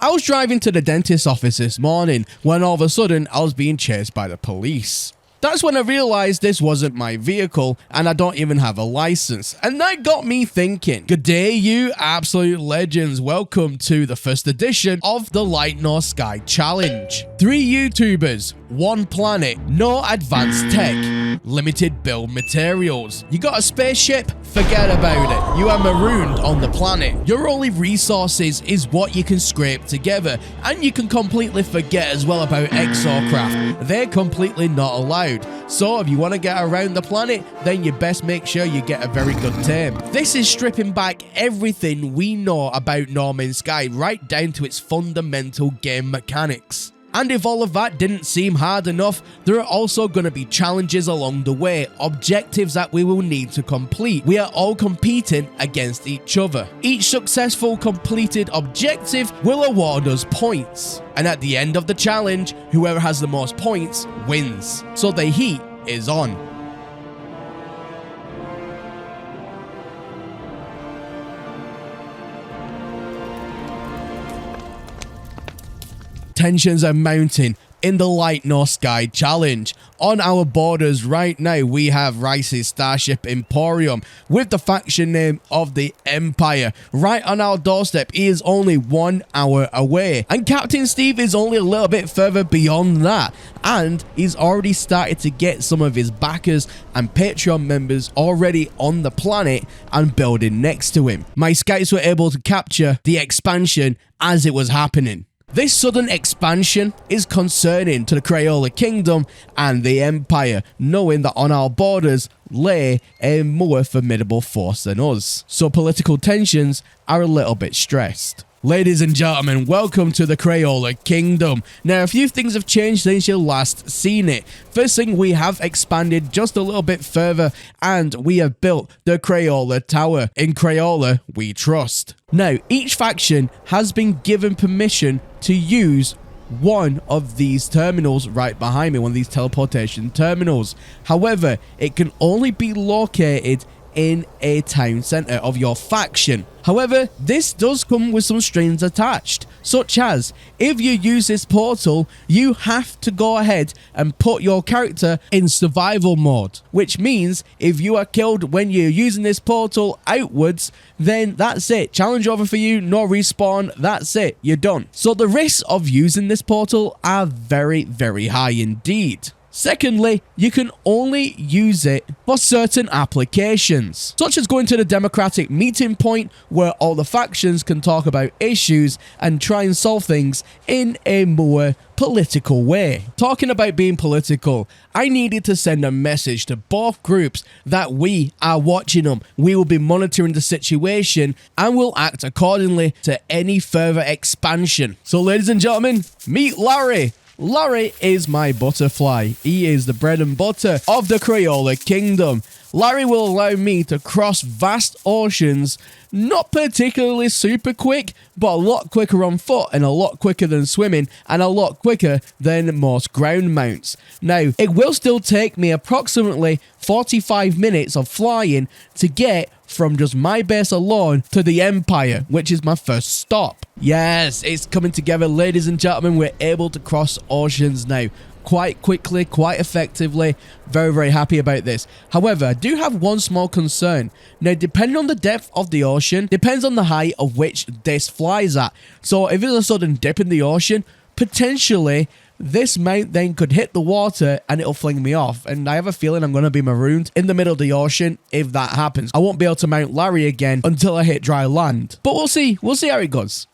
I was driving to the dentist's office this morning when all of a sudden I was being chased by the police. That's when I realized this wasn't my vehicle and I don't even have a license. And that got me thinking. Good day, you absolute legends. Welcome to the first edition of the Light Nor Sky Challenge. 3 YouTubers, 1 planet, no advanced tech, limited build materials. You got a spaceship? Forget about it. You are marooned on the planet. Your only resources is what you can scrape together. And you can completely forget as well about exocraft. They're completely not allowed. So if you want to get around the planet, then you best make sure you get a very good term. This is stripping back everything we know about No Man's Sky right down to its fundamental game mechanics. And if all of that didn't seem hard enough, there are also going to be challenges along the way, objectives that we will need to complete. We are all competing against each other. Each successful completed objective will award us points. And at the end of the challenge, whoever has the most points wins. So the heat is on. Tensions are mounting in the Light Nor Sky Challenge. On our borders right now, we have Rice's Starship Emporium with the faction name of the Empire. Right on our doorstep, he is only 1 hour away. And Captain Steve is only a little bit further beyond that. And he's already started to get some of his backers and Patreon members already on the planet and building next to him. My scouts were able to capture the expansion as it was happening. This sudden expansion is concerning to the Crayola Kingdom and the Empire, knowing that on our borders lay a more formidable force than us. So political tensions are a little bit stressed. Ladies and gentlemen, welcome to the Crayola Kingdom. Now, a few things have changed since you last seen it. First thing, we have expanded just a little bit further and we have built the Crayola Tower. In Crayola, we trust. Now, each faction has been given permission to use one of these terminals right behind me, one of these teleportation terminals. However, it can only be located in a town center of your faction. However, this does come with some strings attached, such as if you use this portal, you have to go ahead and put your character in survival mode, which means if you are killed when you're using this portal outwards, then that's it. Challenge over for you, no respawn, that's it, you're done. So the risks of using this portal are very, very high indeed. Secondly, you can only use it for certain applications, such as going to the democratic meeting point where all the factions can talk about issues and try and solve things in a more political way. Talking about being political, I needed to send a message to both groups that we are watching them. We will be monitoring the situation and will act accordingly to any further expansion. So ladies and gentlemen, meet Larry. Larry is my butterfly. He is the bread and butter of the Crayola Kingdom. Larry will allow me to cross vast oceans, not particularly super quick, but a lot quicker on foot and a lot quicker than swimming and a lot quicker than most ground mounts. Now, it will still take me approximately 45 minutes of flying to get from just my base alone to the Empire, which is my first stop. Yes, it's coming together, ladies and gentlemen. We're able to cross oceans now quite quickly, quite effectively. Very, very happy about this. However, I do have one small concern. Now, depending on the depth of the ocean, depends on the height of which this flies at. So if there's a sudden dip in the ocean, potentially this mount then could hit the water and it'll fling me off. And I have a feeling I'm going to be marooned in the middle of the ocean if that happens. I won't be able to mount Larry again until I hit dry land. But we'll see. We'll see how it goes.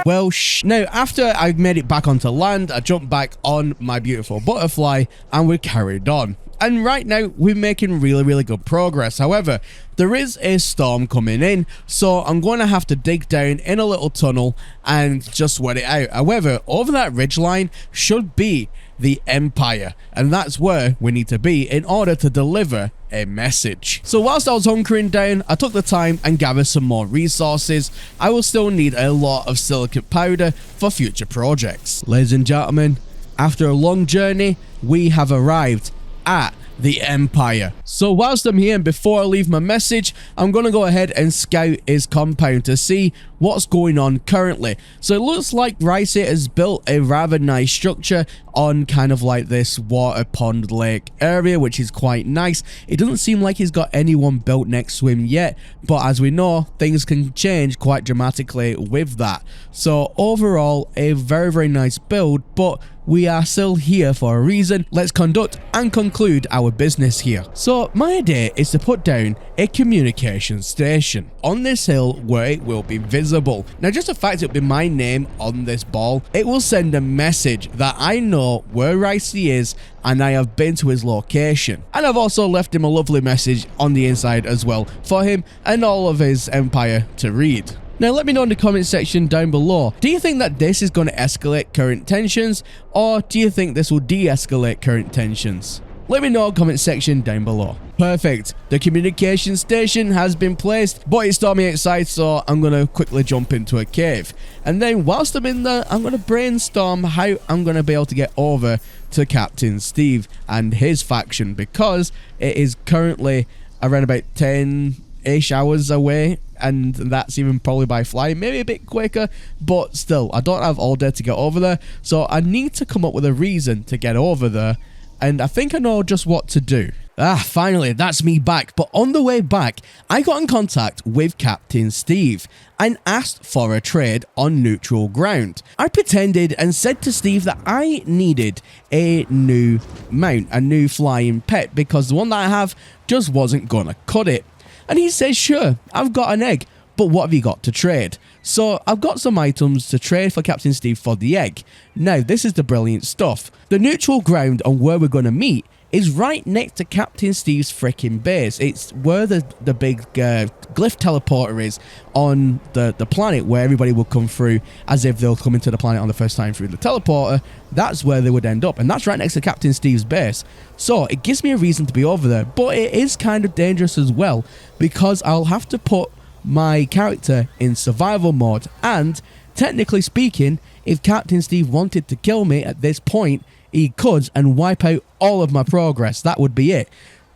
Well, now, after I made it back onto land, I jumped back on my beautiful butterfly and we carried on. And right now, we're making really, really good progress. However, there is a storm coming in, so I'm going to have to dig down in a little tunnel and just sweat it out. However, over that ridgeline should be the Empire, and that's where we need to be in order to deliver a message. So whilst I was hunkering down, I took the time and gathered some more resources. I will still need a lot of silicate powder for future projects. Ladies and gentlemen, after a long journey, we have arrived at the Empire. So whilst I'm here and before I leave my message, I'm going to go ahead and scout his compound to see what's going on currently. So it looks like Ricey has built a rather nice structure on kind of like this water pond lake area, which is quite nice. It doesn't seem like he's got anyone built next to him yet, but as we know, things can change quite dramatically with that. So overall, a very, very nice build, but we are still here for a reason. Let's conduct and conclude our business here. So my idea is to put down a communication station on this hill where it will be visible. Now, just the fact it will be my name on this ball, it will send a message that I know where Ricey is and I have been to his location. And I've also left him a lovely message on the inside as well for him and all of his empire to read. Now, let me know in the comment section down below, do you think that this is going to escalate current tensions, or do you think this will de-escalate current tensions? Let me know in the comment section down below. Perfect. The communication station has been placed, but it's stormy outside, so I'm going to quickly jump into a cave. And then whilst I'm in there, I'm going to brainstorm how I'm going to be able to get over to Captain Steve and his faction, because it is currently around about 10-ish hours away, and that's even probably by flying, maybe a bit quicker, but still, I don't have all day to get over there, so I need to come up with a reason to get over there, and I think I know just what to do. Finally, that's me back, but on the way back, I got in contact with Captain Steve and asked for a trade on neutral ground. I pretended and said to Steve that I needed a new mount, a new flying pet, because the one that I have just wasn't gonna cut it. And he says, sure, I've got an egg, but what have you got to trade? So I've got some items to trade for Captain Steve for the egg. Now, this is the brilliant stuff. The neutral ground on where we're going to meet is right next to Captain Steve's freaking base. It's where the big glyph teleporter is on the planet, where everybody will come through as if they'll come into the planet on the first time through the teleporter. That's where they would end up, and that's right next to Captain Steve's base. So it gives me a reason to be over there, but it is kind of dangerous as well, because I'll have to put my character in survival mode, and technically speaking, if Captain Steve wanted to kill me at this point, he could and wipe out all of my progress. That would be it.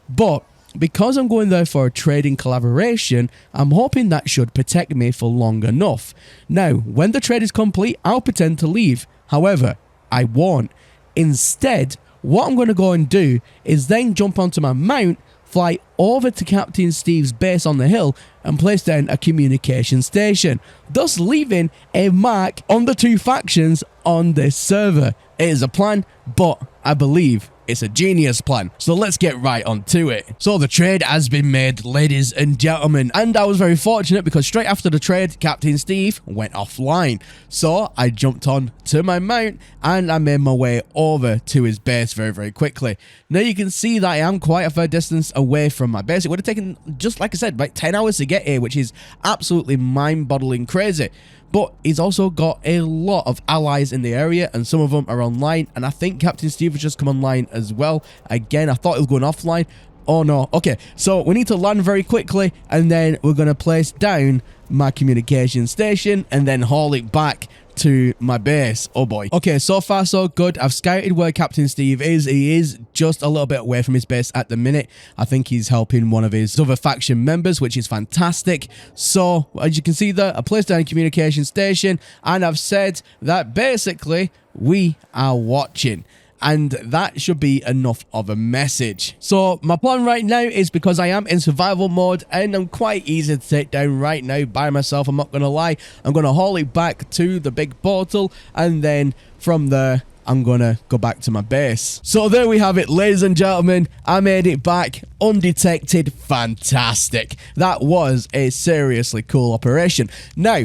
But because I'm going there for a trading collaboration, I'm hoping that should protect me for long enough. Now, when the trade is complete, I'll pretend to leave. However, I won't. Instead, what I'm going to go and do is then jump onto my mount, fly over to Captain Steve's base on the hill, and place down a communication station, thus leaving a mark on the two factions on this server. It is a plan, but I believe it's a genius plan. So let's get right onto it. So the trade has been made, ladies and gentlemen, and I was very fortunate because straight after the trade, Captain Steve went offline. So I jumped on to my mount and I made my way over to his base very, very quickly. Now you can see that I am quite a fair distance away from my base. It would have taken, just like I said, like 10 hours to get here, which is absolutely mind-boggling crazy. But he's also got a lot of allies in the area, and some of them are online, and I think Captain Steve has just come online as well. Again, I thought he was going offline. Oh no. Okay, so we need to land very quickly, and then we're going to place down my communication station and then haul it back to my base. Oh boy. Okay, so far so good. I've scouted where Captain Steve is. He is just a little bit away from his base at the minute. I think he's helping one of his other faction members, which is fantastic. So as you can see there, I placed down a communication station, and I've said that basically we are watching. And that should be enough of a message. So my plan right now is, because I am in survival mode and I'm quite easy to take down right now by myself, I'm not going to lie, I'm going to haul it back to the big portal, and then from there I'm going to go back to my base. So there we have it, ladies and gentlemen. I made it back undetected. Fantastic. That was a seriously cool operation. Now,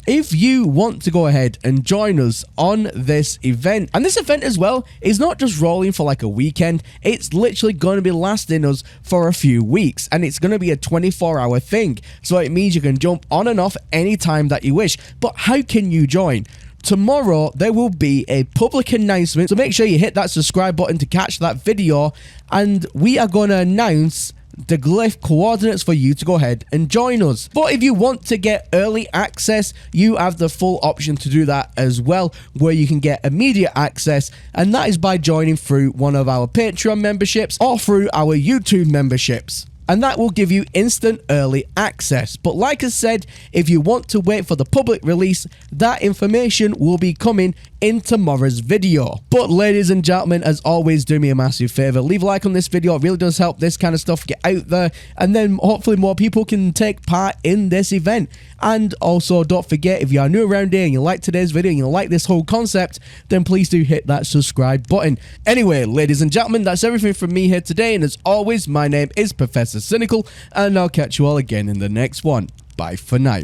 if you want to go ahead and join us on this event, and this event as well is not just rolling for like a weekend, it's literally going to be lasting us for a few weeks, and it's going to be a 24-hour thing. So it means you can jump on and off anytime that you wish. But how can you join? Tomorrow there will be a public announcement, so make sure you hit that subscribe button to catch that video, and we are going to announce the glyph coordinates for you to go ahead and join us. But if you want to get early access, you have the full option to do that as well, where you can get immediate access, and that is by joining through one of our Patreon memberships or through our YouTube memberships. And that will give you instant early access. But like I said, if you want to wait for the public release, that information will be coming in tomorrow's video. But ladies and gentlemen, as always, do me a massive favor, leave a like on this video. It really does help this kind of stuff get out there, and then hopefully more people can take part in this event. And also, don't forget, if you are new around here and you like today's video and you like this whole concept, then please do hit that subscribe button. Anyway, ladies and gentlemen, that's everything from me here today, and as always, my name is Professor Cynical, and I'll catch you all again in the next one. Bye for now.